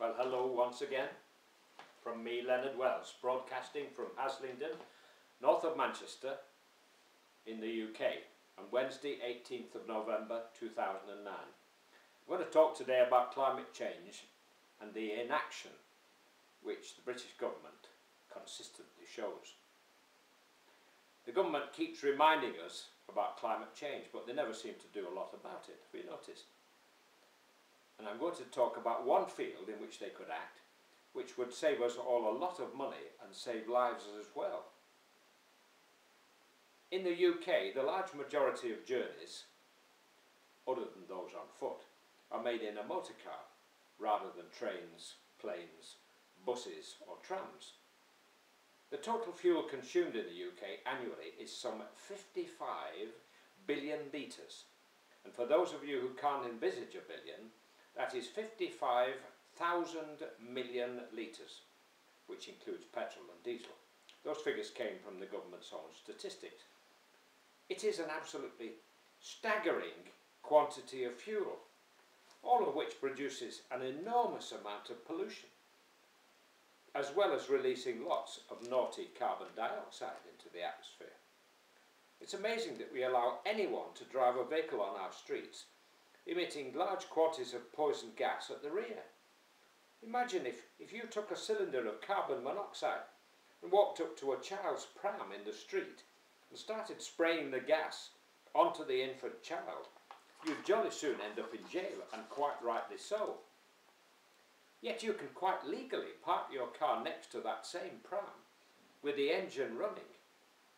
Well, hello once again from me, Leonard Wells, broadcasting from Haslingden, north of Manchester, in the UK, on Wednesday, 18th of November 2009. I'm going to talk today about climate change and the inaction which the British government consistently shows. The government keeps reminding us about climate change, but they never seem to do a lot about it, have you noticed? And I'm going to talk about one field in which they could act, which would save us all a lot of money and save lives as well. In the UK, the large majority of journeys, other than those on foot, are made in a motor car rather than trains, planes, buses or trams. The total fuel consumed in the UK annually is some 55 billion litres. And for those of you who can't envisage a billion, that is 55,000 million litres, which includes petrol and diesel. Those figures came from the government's own statistics. It is an absolutely staggering quantity of fuel, all of which produces an enormous amount of pollution, as well as releasing lots of naughty carbon dioxide into the atmosphere. It's amazing that we allow anyone to drive a vehicle on our streets emitting large quantities of poison gas at the rear. Imagine if you took a cylinder of carbon monoxide and walked up to a child's pram in the street and started spraying the gas onto the infant child. You'd jolly soon end up in jail, and quite rightly so. Yet you can quite legally park your car next to that same pram with the engine running,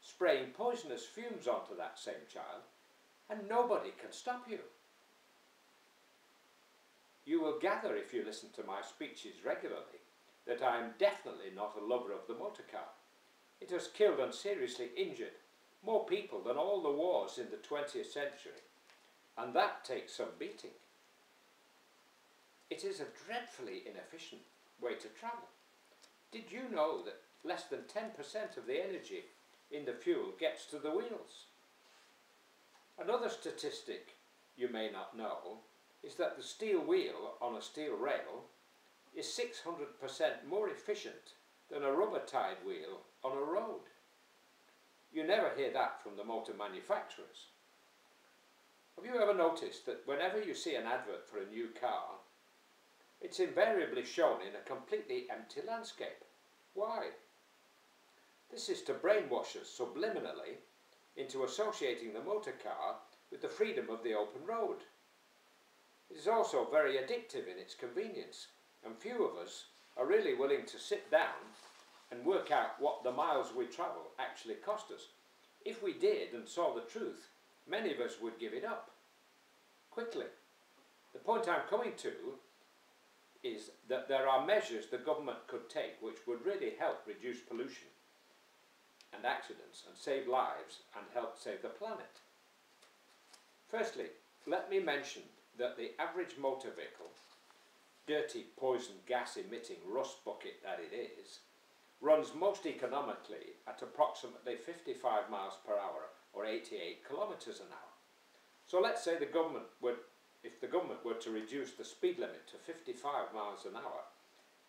spraying poisonous fumes onto that same child, and nobody can stop you. You will gather, if you listen to my speeches regularly, that I am definitely not a lover of the motor car. It has killed and seriously injured more people than all the wars in the 20th century, and that takes some beating. It is a dreadfully inefficient way to travel. Did you know that less than 10% of the energy in the fuel gets to the wheels? Another statistic you may not know is that the steel wheel on a steel rail is 600% more efficient than a rubber-tied wheel on a road. You never hear that from the motor manufacturers. Have you ever noticed that whenever you see an advert for a new car, it's invariably shown in a completely empty landscape? Why? This is to brainwash us subliminally into associating the motor car with the freedom of the open road. It is also very addictive in its convenience, and few of us are really willing to sit down and work out what the miles we travel actually cost us. If we did and saw the truth, many of us would give it up quickly. The point I'm coming to is that there are measures the government could take which would really help reduce pollution and accidents and save lives and help save the planet. Firstly, let me mention that the average motor vehicle, dirty poison gas emitting rust bucket that it is, runs most economically at approximately 55 miles per hour or 88 kilometers an hour. So let's say if the government were to reduce the speed limit to 55 miles an hour,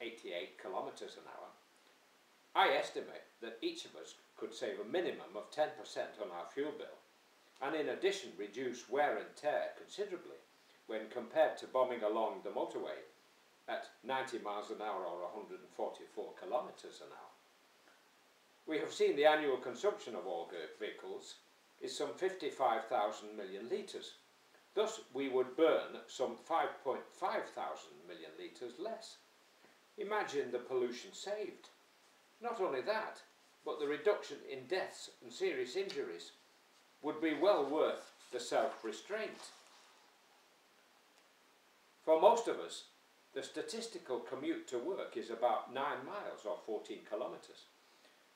88 kilometers an hour, I estimate that each of us could save a minimum of 10% on our fuel bill, and in addition reduce wear and tear considerably when compared to bombing along the motorway at 90 miles an hour or 144 kilometers an hour. We have seen the annual consumption of all vehicles is some 55,000 million litres. Thus we would burn some 5.5 thousand million litres less. Imagine the pollution saved. Not only that, but the reduction in deaths and serious injuries would be well worth the self-restraint. For most of us, the statistical commute to work is about 9 miles or 14 kilometres.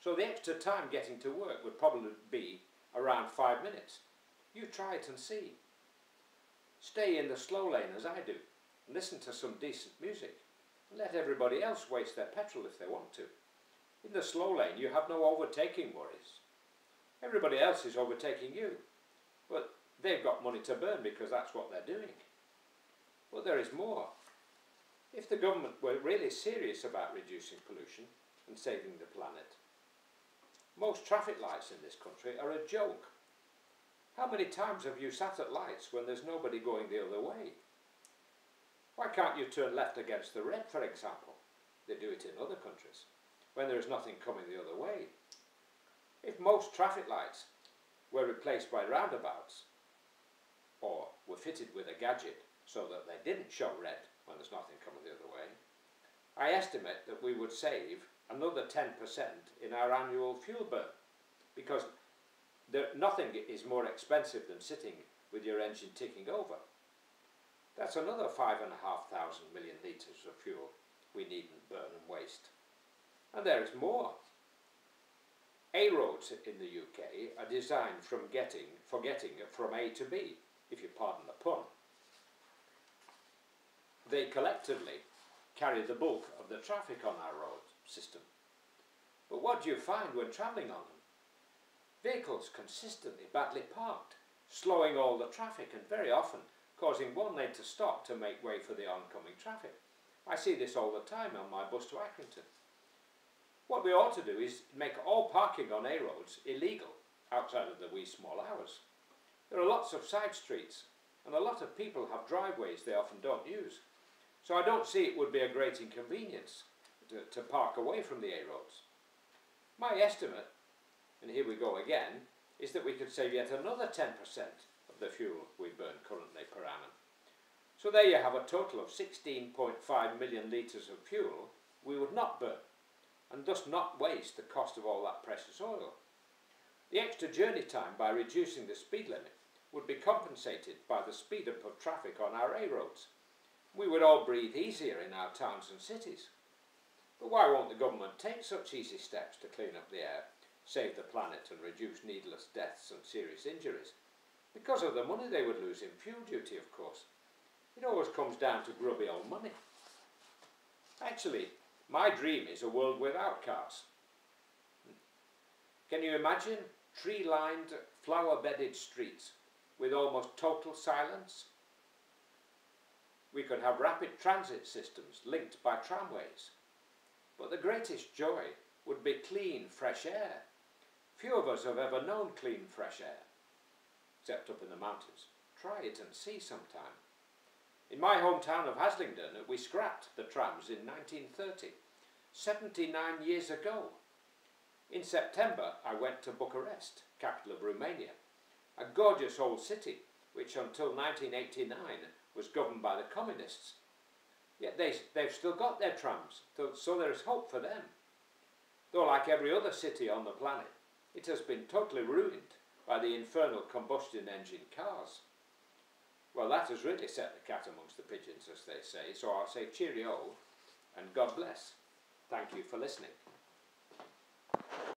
So the extra time getting to work would probably be around 5 minutes. You try it and see. Stay in the slow lane as I do, and listen to some decent music, and let everybody else waste their petrol if they want to. In the slow lane you have no overtaking worries. Everybody else is overtaking you, but they've got money to burn because that's what they're doing. But there is more. If If the government were really serious about reducing pollution and saving the planet, most traffic lights in this country are a joke. How many times have you sat at lights when there's nobody going the other way? Why can't you turn left against the red, for example? They do it in other countries, when there is nothing coming the other way. If most traffic lights were replaced by roundabouts, or were fitted with a gadget so that they didn't show red when there's nothing coming the other way, I estimate that we would save another 10% in our annual fuel burn, because nothing is more expensive than sitting with your engine ticking over. That's another 5,500 million litres of fuel we needn't burn and waste. And there is more. A roads in the UK are designed for getting from A to B, if you pardon the pun. They collectively carry the bulk of the traffic on our road system. But what do you find when travelling on them? Vehicles consistently badly parked, slowing all the traffic and very often causing one lane to stop to make way for the oncoming traffic. I see this all the time on my bus to Accrington. What we ought to do is make all parking on A roads illegal outside of the wee small hours. There are lots of side streets and a lot of people have driveways they often don't use. So I don't see it would be a great inconvenience to park away from the A roads. My estimate, and here we go again, is that we could save yet another 10% of the fuel we burn currently per annum. So there you have a total of 16.5 million litres of fuel we would not burn, and thus not waste the cost of all that precious oil. The extra journey time by reducing the speed limit would be compensated by the speed up of traffic on our A roads. We would all breathe easier in our towns and cities. But why won't the government take such easy steps to clean up the air, save the planet and reduce needless deaths and serious injuries? Because of the money they would lose in fuel duty, of course. It always comes down to grubby old money. Actually, my dream is a world without cars. Can you imagine tree-lined, flower-bedded streets with almost total silence? We could have rapid transit systems linked by tramways. But the greatest joy would be clean, fresh air. Few of us have ever known clean, fresh air, except up in the mountains. Try it and see sometime. In my hometown of Haslingden, we scrapped the trams in 1930, 79 years ago. In September, I went to Bucharest, capital of Romania, a gorgeous old city which until 1989 was governed by the communists. Yet they've still got their trams, so there is hope for them. Though like every other city on the planet, it has been totally ruined by the infernal combustion engine cars. Well, that has really set the cat amongst the pigeons, as they say, so I'll say cheerio and God bless. Thank you for listening.